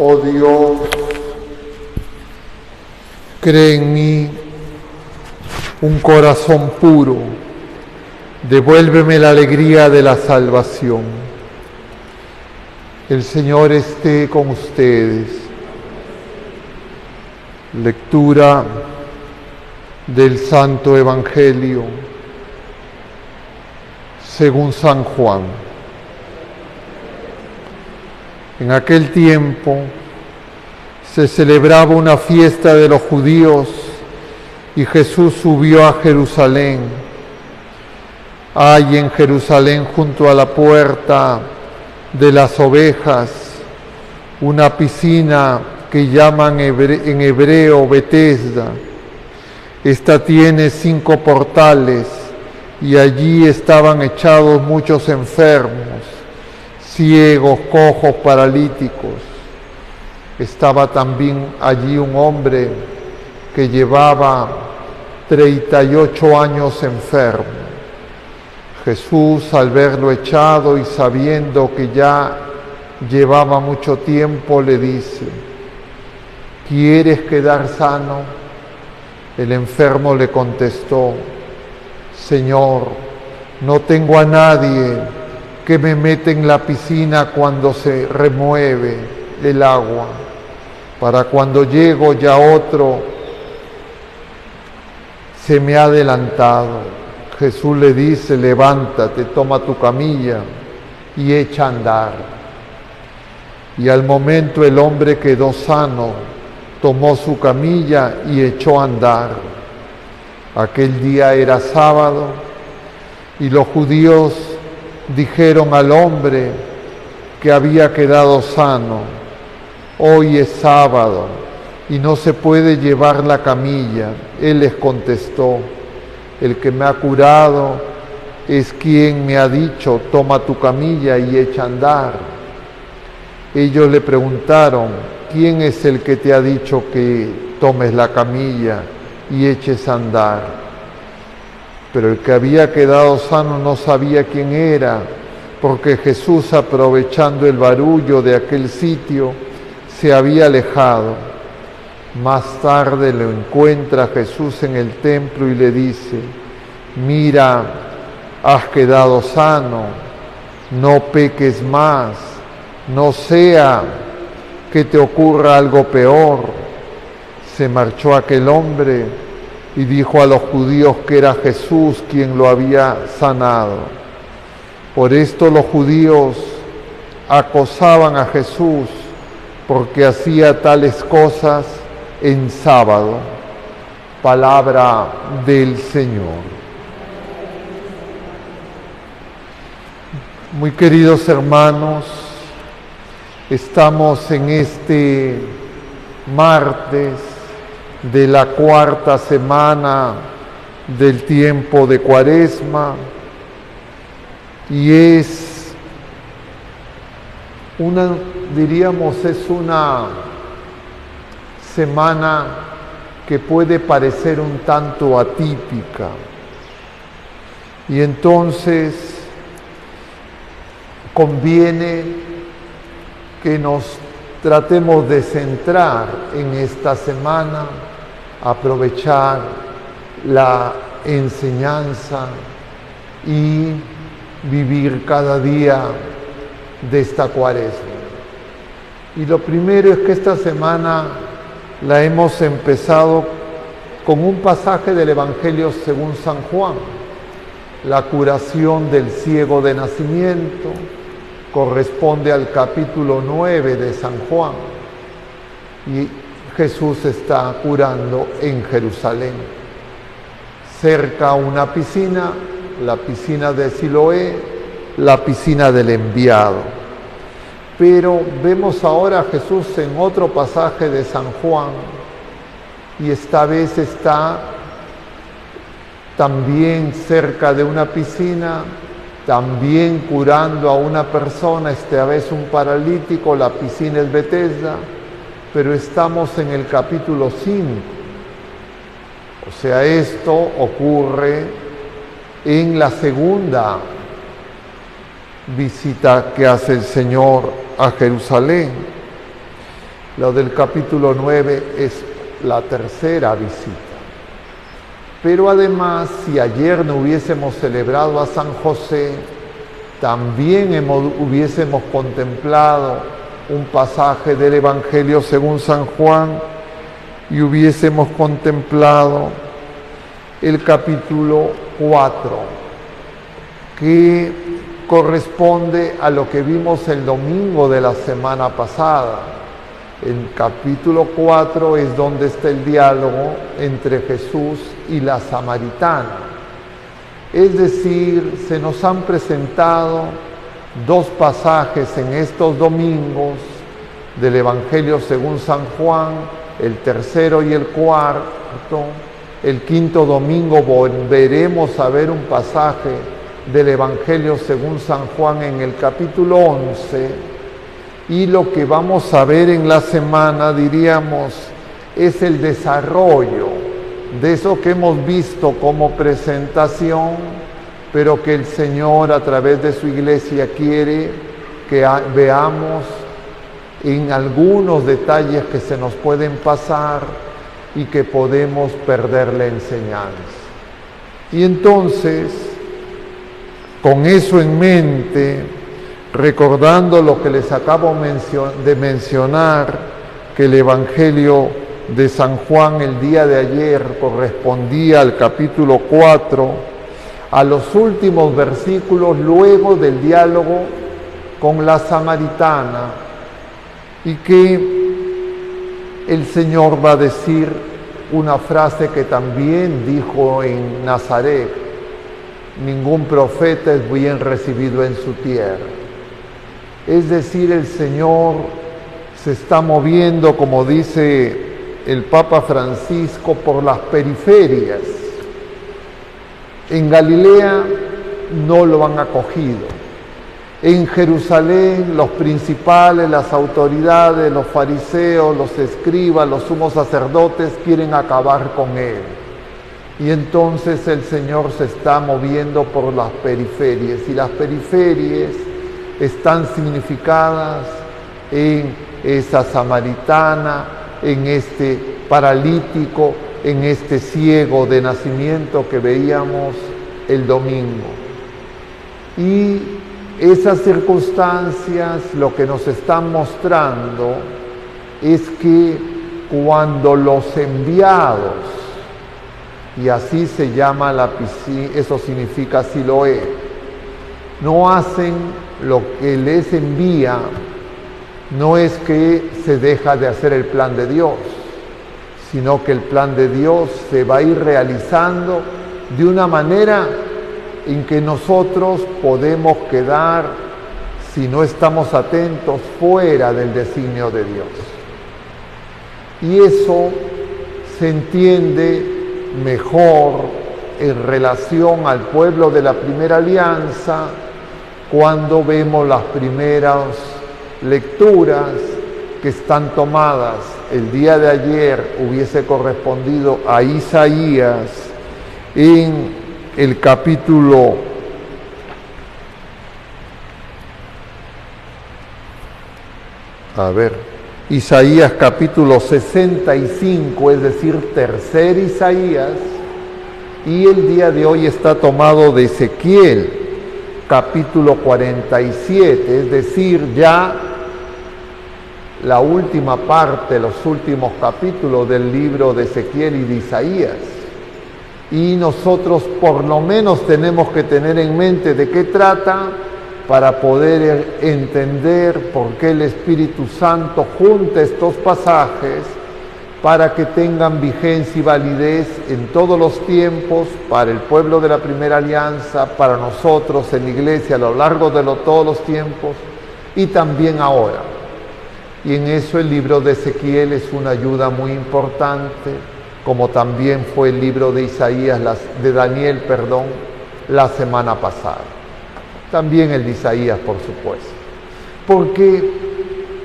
Oh Dios, cree en mí un corazón puro, devuélveme la alegría de la salvación. El Señor esté con ustedes. Lectura del Santo Evangelio según San Juan. En aquel tiempo se celebraba una fiesta de los judíos y Jesús subió a Jerusalén. Hay en Jerusalén, junto a la puerta de las ovejas, una piscina que llaman en hebreo Betesda. Esta tiene 5 portales y allí estaban echados muchos enfermos, ciegos, cojos, paralíticos. Estaba también allí un hombre que llevaba 38 años enfermo. Jesús, al verlo echado y sabiendo que ya llevaba mucho tiempo, le dice: ¿quieres quedar sano? El enfermo le contestó: Señor, no tengo a nadie que me meta en la piscina cuando se remueve el agua. Para cuando llego ya otro se me ha adelantado. Jesús le dice: levántate, toma tu camilla y echa a andar. Y al momento el hombre quedó sano, tomó su camilla y echó a andar. Aquel día era sábado y los judíos dijeron al hombre que había quedado sano: hoy es sábado y no se puede llevar la camilla. Él les contestó: el que me ha curado es quien me ha dicho: toma tu camilla y echa a andar. Ellos le preguntaron: ¿quién es el que te ha dicho que tomes la camilla y eches a andar? Pero el que había quedado sano no sabía quién era, porque Jesús, aprovechando el barullo de aquel sitio, se había alejado. Más tarde lo encuentra Jesús en el templo y le dice: mira, has quedado sano, no peques más, no sea que te ocurra algo peor. Se marchó aquel hombre y dijo a los judíos que era Jesús quien lo había sanado. Por esto los judíos acosaban a Jesús porque hacía tales cosas en sábado. Palabra del Señor. Muy queridos hermanos, estamos en este martes de la 4ª semana del tiempo de Cuaresma y es una semana que puede parecer un tanto atípica, y entonces conviene que nos tratemos de centrar en esta semana, aprovechar la enseñanza y vivir cada día de esta Cuaresma. Y lo primero es que esta semana la hemos empezado con un pasaje del Evangelio según San Juan, la curación del ciego de nacimiento. Corresponde al capítulo 9 de San Juan y Jesús está curando en Jerusalén, cerca a una piscina, la piscina de Siloé, la piscina del enviado. Pero vemos ahora a Jesús en otro pasaje de San Juan y esta vez está también cerca de una piscina, también curando a una persona, esta vez un paralítico. La piscina es Betesda, pero estamos en el capítulo 5. O sea, esto ocurre en la segunda visita que hace el Señor a Jerusalén. Lo del capítulo 9 es la tercera visita. Pero además, si ayer no hubiésemos celebrado a San José, también hubiésemos contemplado un pasaje del Evangelio según San Juan y hubiésemos contemplado el capítulo 4, que corresponde a lo que vimos el domingo de la semana pasada. El capítulo 4 es donde está el diálogo entre Jesús y la samaritana. Es decir, se nos han presentado dos pasajes en estos domingos del Evangelio según San Juan, el tercero y el cuarto. El quinto domingo volveremos a ver un pasaje del Evangelio según San Juan en el capítulo 11. Y lo que vamos a ver en la semana, diríamos, es el desarrollo de eso que hemos visto como presentación, pero que el Señor a través de su iglesia quiere que veamos en algunos detalles que se nos pueden pasar y que podemos perder la enseñanza. Y entonces, con eso en mente, recordando lo que les acabo de mencionar, que el Evangelio de San Juan el día de ayer correspondía al capítulo 4, a los últimos versículos luego del diálogo con la samaritana, y que el Señor va a decir una frase que también dijo en Nazaret: ningún profeta es bien recibido en su tierra. Es decir, el Señor se está moviendo, como dice el Papa Francisco, por las periferias. En Galilea no lo han acogido. En Jerusalén los principales, las autoridades, los fariseos, los escribas, los sumos sacerdotes quieren acabar con él. Y entonces el Señor se está moviendo por las periferias, y las periferias están significadas en esa samaritana, en este paralítico, en este ciego de nacimiento que veíamos el domingo. Y esas circunstancias lo que nos están mostrando es que cuando los enviados, y así se llama eso significa Siloé, no hacen lo que les envía, no es que se deja de hacer el plan de Dios, sino que el plan de Dios se va a ir realizando de una manera en que nosotros podemos quedar, si no estamos atentos, fuera del designio de Dios. Y eso se entiende mejor en relación al pueblo de la primera alianza cuando vemos las primeras lecturas que están tomadas. El día de ayer hubiese correspondido a Isaías en el capítulo Isaías capítulo 65, es decir, tercer Isaías, y el día de hoy está tomado de Ezequiel capítulo 47, es decir, ya la última parte, los últimos capítulos del libro de Ezequiel y de Isaías. Y nosotros por lo menos tenemos que tener en mente de qué trata para poder entender por qué el Espíritu Santo junta estos pasajes para que tengan vigencia y validez en todos los tiempos, para el pueblo de la primera alianza, para nosotros en la iglesia a lo largo de todos los tiempos y también ahora. Y en eso el libro de Ezequiel es una ayuda muy importante, como también fue el libro de Daniel, la semana pasada. También el de Isaías, por supuesto. Porque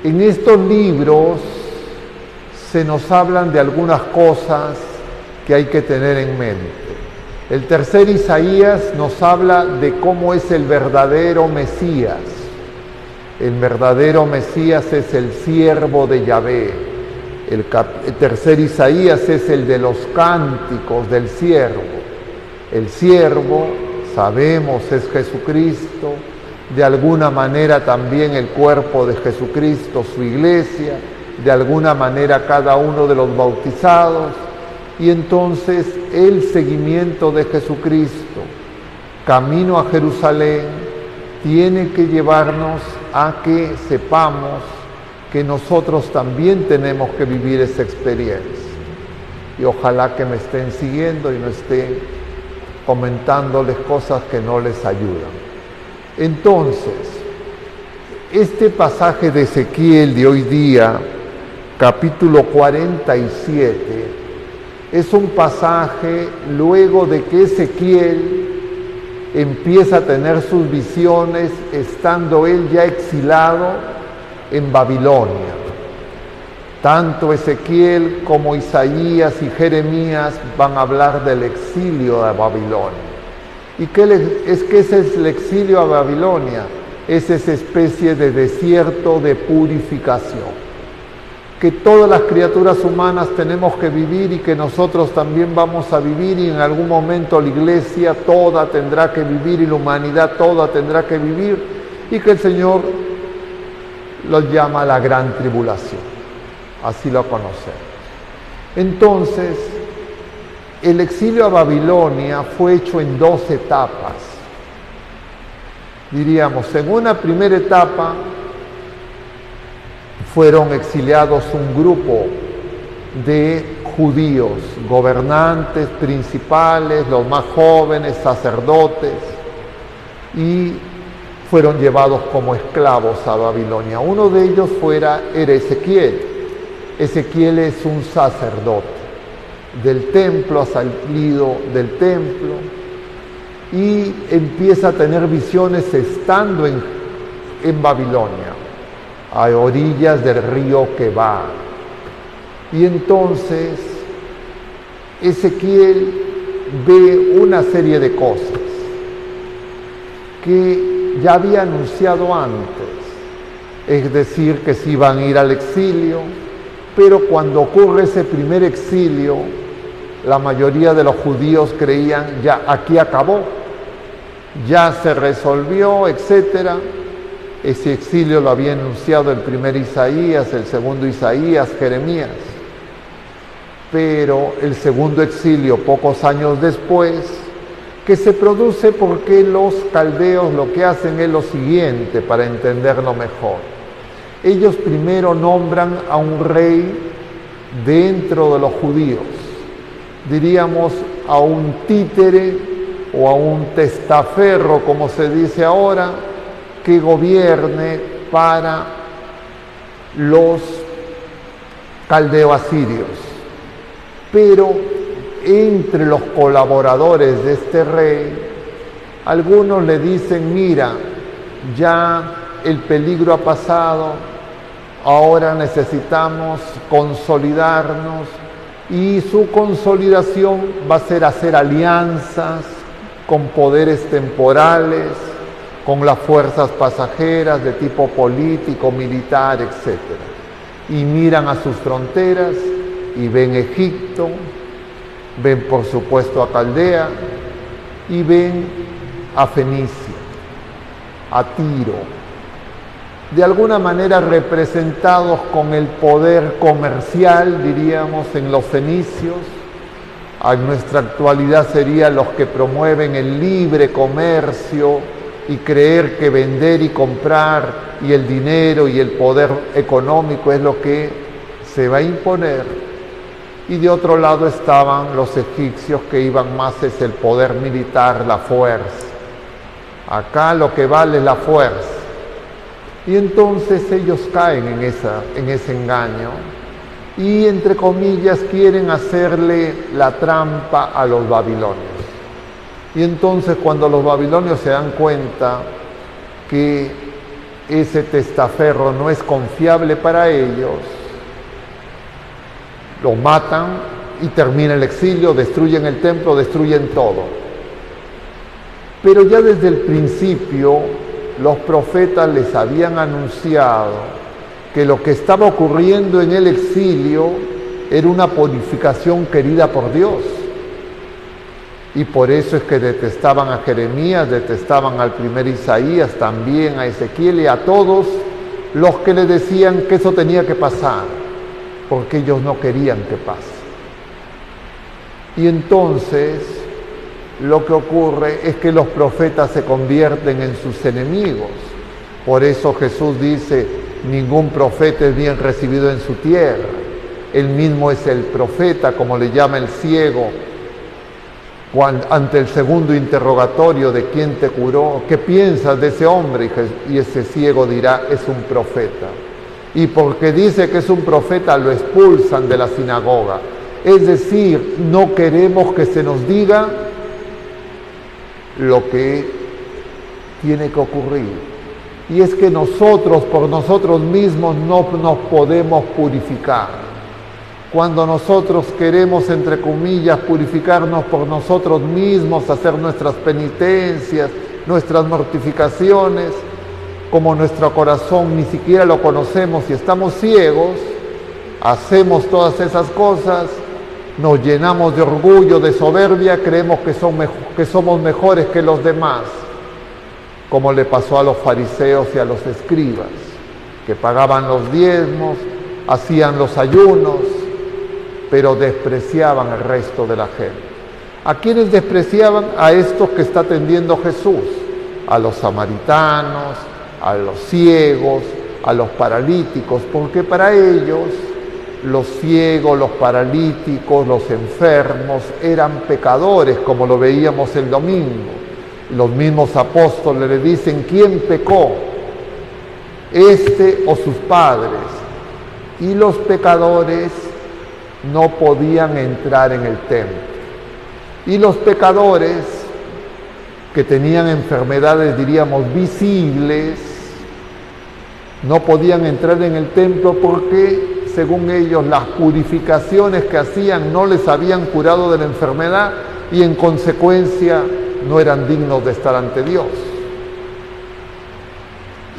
en estos libros se nos hablan de algunas cosas que hay que tener en mente. El tercer Isaías nos habla de cómo es el verdadero Mesías. El verdadero Mesías es el siervo de Yahvé. El tercer Isaías es el de los cánticos del siervo. El siervo, sabemos, es Jesucristo, de alguna manera también el cuerpo de Jesucristo, su iglesia, de alguna manera cada uno de los bautizados, y entonces el seguimiento de Jesucristo, camino a Jerusalén, tiene que llevarnos a que sepamos que nosotros también tenemos que vivir esa experiencia. Y ojalá que me estén siguiendo y no estén comentándoles cosas que no les ayudan. Entonces, este pasaje de Ezequiel de hoy día, capítulo 47, es un pasaje luego de que Ezequiel empieza a tener sus visiones estando él ya exilado en Babilonia. Tanto Ezequiel como Isaías y Jeremías van a hablar del exilio a Babilonia. ¿Y qué es que ese es el exilio a Babilonia? Es esa especie de desierto de purificación que todas las criaturas humanas tenemos que vivir y que nosotros también vamos a vivir, y en algún momento la iglesia toda tendrá que vivir y la humanidad toda tendrá que vivir, y que el Señor lo llama la gran tribulación, así lo conocemos. Entonces, el exilio a Babilonia fue hecho en 2 etapas. Diríamos, en una primera etapa fueron exiliados un grupo de judíos, gobernantes, principales, los más jóvenes, sacerdotes, y fueron llevados como esclavos a Babilonia. Uno de ellos era Ezequiel. Ezequiel es un sacerdote del templo, ha salido del templo y empieza a tener visiones estando en Babilonia, a orillas del río Quebar. Y entonces Ezequiel ve una serie de cosas que ya había anunciado antes, es decir, que se iban a ir al exilio, pero cuando ocurre ese primer exilio, la mayoría de los judíos creían, ya aquí acabó, ya se resolvió, etc. Ese exilio lo había anunciado el primer Isaías, el segundo Isaías, Jeremías. Pero el segundo exilio, pocos años después, que se produce porque los caldeos lo que hacen es lo siguiente, para entenderlo mejor. Ellos primero nombran a un rey dentro de los judíos, diríamos a un títere o a un testaferro, como se dice ahora, que gobierne para los caldeo-asirios. Pero entre los colaboradores de este rey, algunos le dicen, mira, ya el peligro ha pasado, ahora necesitamos consolidarnos, y su consolidación va a ser hacer alianzas con poderes temporales, con las fuerzas pasajeras de tipo político, militar, etc. Y miran a sus fronteras y ven Egipto, ven por supuesto a Caldea y ven a Fenicia, a Tiro, de alguna manera representados con el poder comercial, diríamos, en los fenicios. En nuestra actualidad serían los que promueven el libre comercio y creer que vender y comprar y el dinero y el poder económico es lo que se va a imponer. Y de otro lado estaban los egipcios, que iban más es el poder militar, la fuerza. Acá lo que vale es la fuerza. Y entonces ellos caen en ese engaño y, entre comillas, quieren hacerle la trampa a los babilonios. Y entonces, cuando los babilonios se dan cuenta que ese testaferro no es confiable para ellos, lo matan y termina el exilio, destruyen el templo, destruyen todo. Pero ya desde el principio los profetas les habían anunciado que lo que estaba ocurriendo en el exilio era una purificación querida por Dios. Y por eso es que detestaban a Jeremías, detestaban al primer Isaías, también a Ezequiel y a todos los que le decían que eso tenía que pasar, porque ellos no querían que pase. Y entonces lo que ocurre es que los profetas se convierten en sus enemigos. Por eso Jesús dice, ningún profeta es bien recibido en su tierra. Él mismo es el profeta, como le llama el ciego, ante el segundo interrogatorio de quién te curó, ¿qué piensas de ese hombre? Y ese ciego dirá, es un profeta. Y porque dice que es un profeta, lo expulsan de la sinagoga. Es decir, no queremos que se nos diga lo que tiene que ocurrir. Y es que nosotros, por nosotros mismos, no nos podemos purificar. Cuando nosotros queremos, entre comillas, purificarnos por nosotros mismos, hacer nuestras penitencias, nuestras mortificaciones, como nuestro corazón ni siquiera lo conocemos y estamos ciegos, hacemos todas esas cosas, nos llenamos de orgullo, de soberbia, creemos que somos mejores que los demás, como le pasó a los fariseos y a los escribas, que pagaban los diezmos, hacían los ayunos, pero despreciaban al resto de la gente. ¿A quiénes despreciaban? A estos que está atendiendo Jesús, a los samaritanos, a los ciegos, a los paralíticos, porque para ellos los ciegos, los paralíticos, los enfermos eran pecadores, como lo veíamos el domingo. Los mismos apóstoles le dicen, ¿quién pecó? ¿Este o sus padres? Y los pecadores no podían entrar en el templo. Y los pecadores que tenían enfermedades, diríamos, visibles, no podían entrar en el templo porque, según ellos, las purificaciones que hacían no les habían curado de la enfermedad y en consecuencia no eran dignos de estar ante Dios.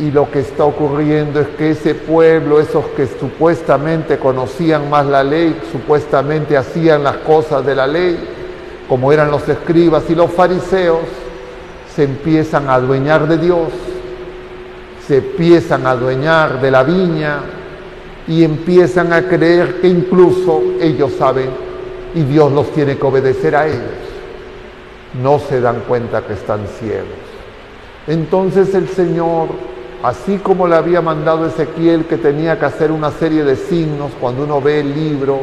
Y lo que está ocurriendo es que ese pueblo, esos que supuestamente conocían más la ley, supuestamente hacían las cosas de la ley, como eran los escribas y los fariseos, se empiezan a adueñar de Dios, se empiezan a adueñar de la viña y empiezan a creer que incluso ellos saben y Dios los tiene que obedecer a ellos. No se dan cuenta que están ciegos. Entonces el Señor, así como le había mandado a Ezequiel que tenía que hacer una serie de signos, cuando uno ve el libro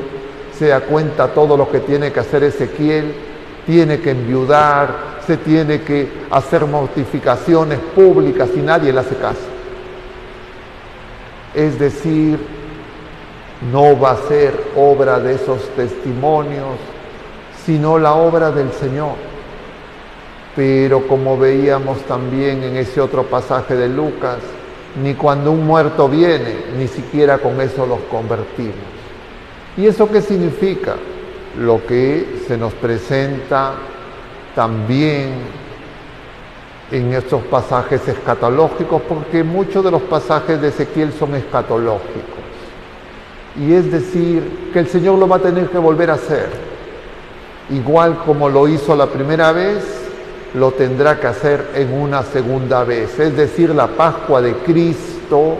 se da cuenta todo lo que tiene que hacer Ezequiel, tiene que enviudar, se tiene que hacer mortificaciones públicas y nadie le hace caso. Es decir, no va a ser obra de esos testimonios, sino la obra del Señor. Pero como veíamos también en ese otro pasaje de Lucas, ni cuando un muerto viene, ni siquiera con eso los convertimos. ¿Y eso qué significa? Lo que se nos presenta también en estos pasajes escatológicos, porque muchos de los pasajes de Ezequiel son escatológicos. Y es decir, que el Señor lo va a tener que volver a hacer. Igual como lo hizo la primera vez, lo tendrá que hacer en una segunda vez. Es decir, la Pascua de Cristo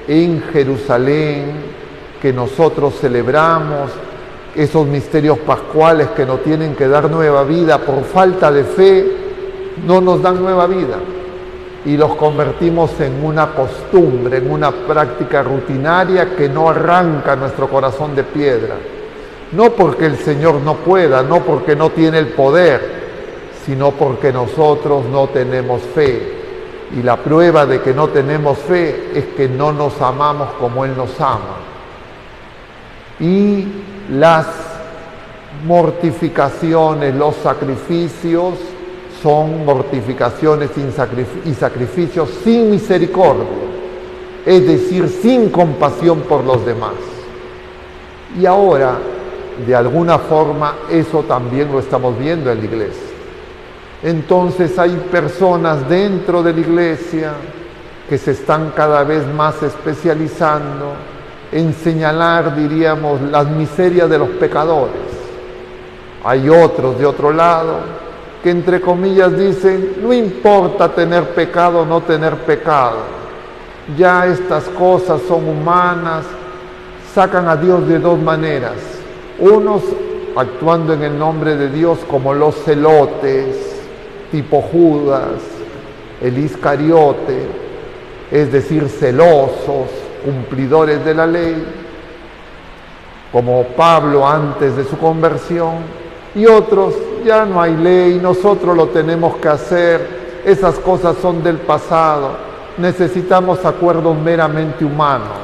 en Jerusalén, que nosotros celebramos, esos misterios pascuales que nos tienen que dar nueva vida, por falta de fe, no nos dan nueva vida. Y los convertimos en una costumbre, en una práctica rutinaria que no arranca nuestro corazón de piedra. No porque el Señor no pueda, no porque no tiene el poder, sino porque nosotros no tenemos fe. Y la prueba de que no tenemos fe es que no nos amamos como Él nos ama. Y las mortificaciones, los sacrificios, son mortificaciones y sacrificios sin misericordia, es decir, sin compasión por los demás. Y ahora, de alguna forma, eso también lo estamos viendo en la iglesia. Entonces hay personas dentro de la iglesia que se están cada vez más especializando en señalar, diríamos, las miserias de los pecadores. Hay otros de otro lado que entre comillas dicen, no importa tener pecado o no tener pecado, ya estas cosas son humanas, sacan a Dios de dos maneras. Unos actuando en el nombre de Dios como los celotes, tipo Judas, el Iscariote, es decir, celosos, cumplidores de la ley, como Pablo antes de su conversión, y otros, ya no hay ley, nosotros lo tenemos que hacer, esas cosas son del pasado, necesitamos acuerdos meramente humanos.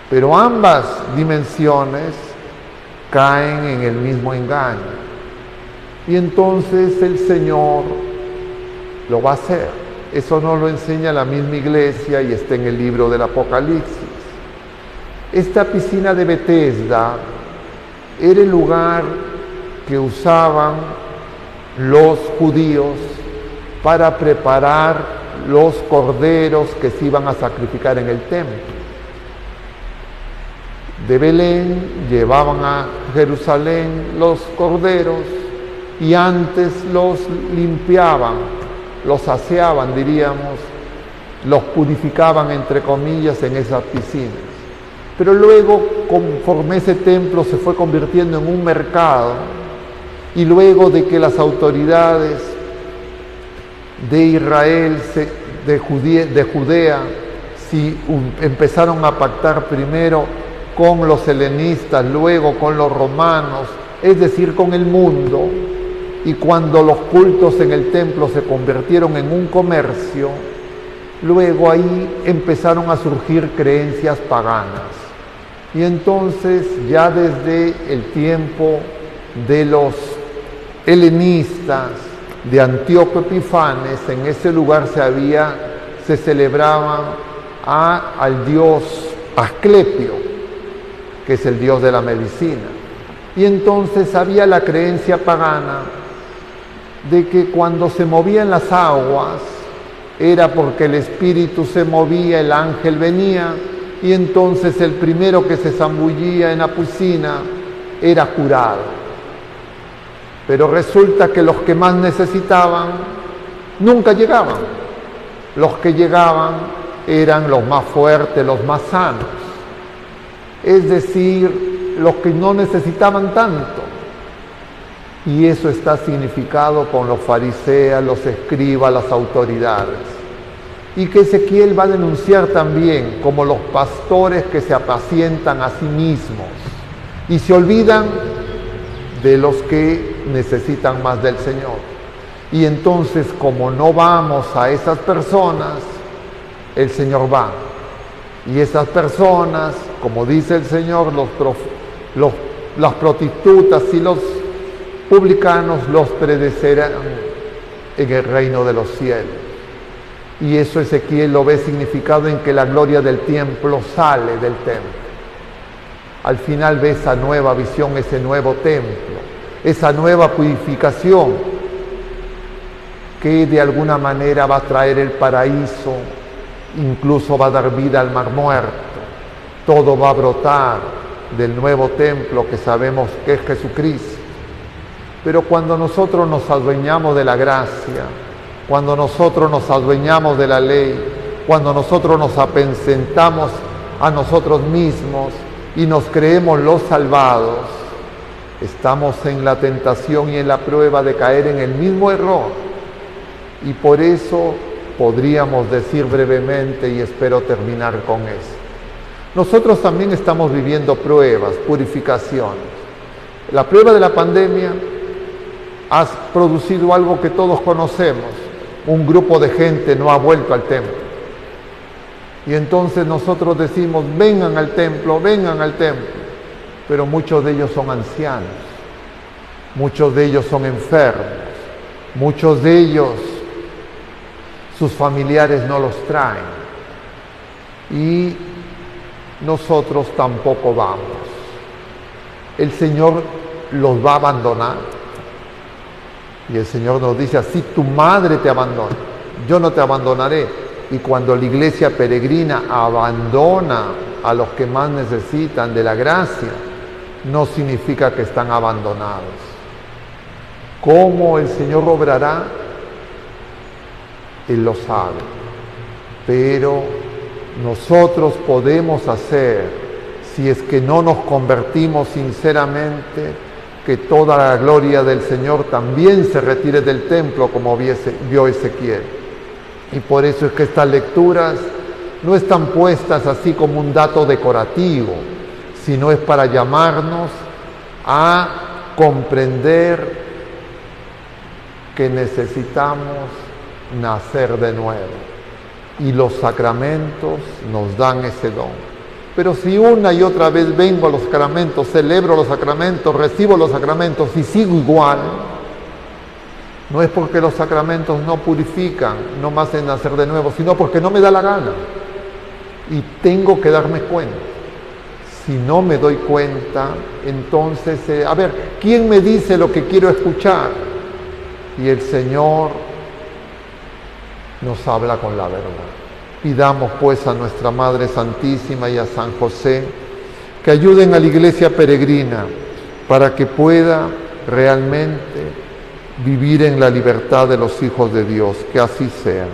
Pero ambas dimensiones caen en el mismo engaño. Y entonces el Señor lo va a hacer. Eso nos lo enseña la misma iglesia y está en el libro del Apocalipsis. Esta piscina de Betesda era el lugar que usaban los judíos para preparar los corderos que se iban a sacrificar en el templo. De Belén llevaban a Jerusalén los corderos y antes los limpiaban, los aseaban, diríamos, los purificaban, entre comillas, en esas piscinas. Pero luego, conforme ese templo se fue convirtiendo en un mercado, y luego de que las autoridades de Israel, de Judea, empezaron a pactar primero con los helenistas, luego con los romanos, es decir, con el mundo, y cuando los cultos en el templo se convirtieron en un comercio, luego ahí empezaron a surgir creencias paganas. Y entonces ya desde el tiempo de los helenistas, de Antíoco Epifanes, en ese lugar se celebraba al dios Asclepio, que es el dios de la medicina. Y entonces había la creencia pagana de que cuando se movían las aguas era porque el espíritu se movía, el ángel venía, y entonces el primero que se zambullía en la piscina era curado. Pero resulta que los que más necesitaban nunca llegaban. Los que llegaban eran los más fuertes, los más sanos. Es decir, los que no necesitaban tanto. Y eso está significado con los fariseos, los escribas, las autoridades. Y que Ezequiel va a denunciar también como los pastores que se apacientan a sí mismos y se olvidan de los que necesitan más del Señor. Y entonces, como no vamos a esas personas, el Señor va. Y esas personas, como dice el Señor, las prostitutas y los publicanos los precederán en el reino de los cielos. Y eso Ezequiel lo ve significado en que la gloria del templo sale del templo. Al final ve esa nueva visión, ese nuevo templo, esa nueva purificación que de alguna manera va a traer el paraíso, incluso va a dar vida al mar muerto. Todo va a brotar del nuevo templo que sabemos que es Jesucristo. Pero cuando nosotros nos adueñamos de la gracia, cuando nosotros nos adueñamos de la ley, cuando nosotros nos apacentamos a nosotros mismos y nos creemos los salvados, estamos en la tentación y en la prueba de caer en el mismo error. Y por eso podríamos decir brevemente, y espero terminar con eso, nosotros también estamos viviendo pruebas, purificaciones. La prueba de la pandemia ha producido algo que todos conocemos. Un grupo de gente no ha vuelto al templo. Y entonces nosotros decimos, vengan al templo, pero muchos de ellos son ancianos, muchos de ellos son enfermos, muchos de ellos, sus familiares no los traen, y nosotros tampoco vamos. El Señor los va a abandonar. Y el Señor nos dice, así tu madre te abandona, yo no te abandonaré. Y cuando la iglesia peregrina abandona a los que más necesitan de la gracia, no significa que están abandonados. ¿Cómo el Señor obrará? Él lo sabe. Pero nosotros podemos hacer, si es que no nos convertimos sinceramente, que toda la gloria del Señor también se retire del templo como vio Ezequiel. Y por eso es que estas lecturas no están puestas así como un dato decorativo, sino es para llamarnos a comprender que necesitamos nacer de nuevo. Y los sacramentos nos dan ese don. Pero si una y otra vez vengo a los sacramentos, celebro los sacramentos, recibo los sacramentos y sigo igual, no es porque los sacramentos no purifican, no me hacen nacer de nuevo, sino porque no me da la gana. Y tengo que darme cuenta. Si no me doy cuenta, entonces, a ver, ¿quién me dice lo que quiero escuchar? Y el Señor nos habla con la verdad. Pidamos pues a nuestra Madre Santísima y a San José que ayuden a la iglesia peregrina para que pueda realmente vivir en la libertad de los hijos de Dios. Que así sea.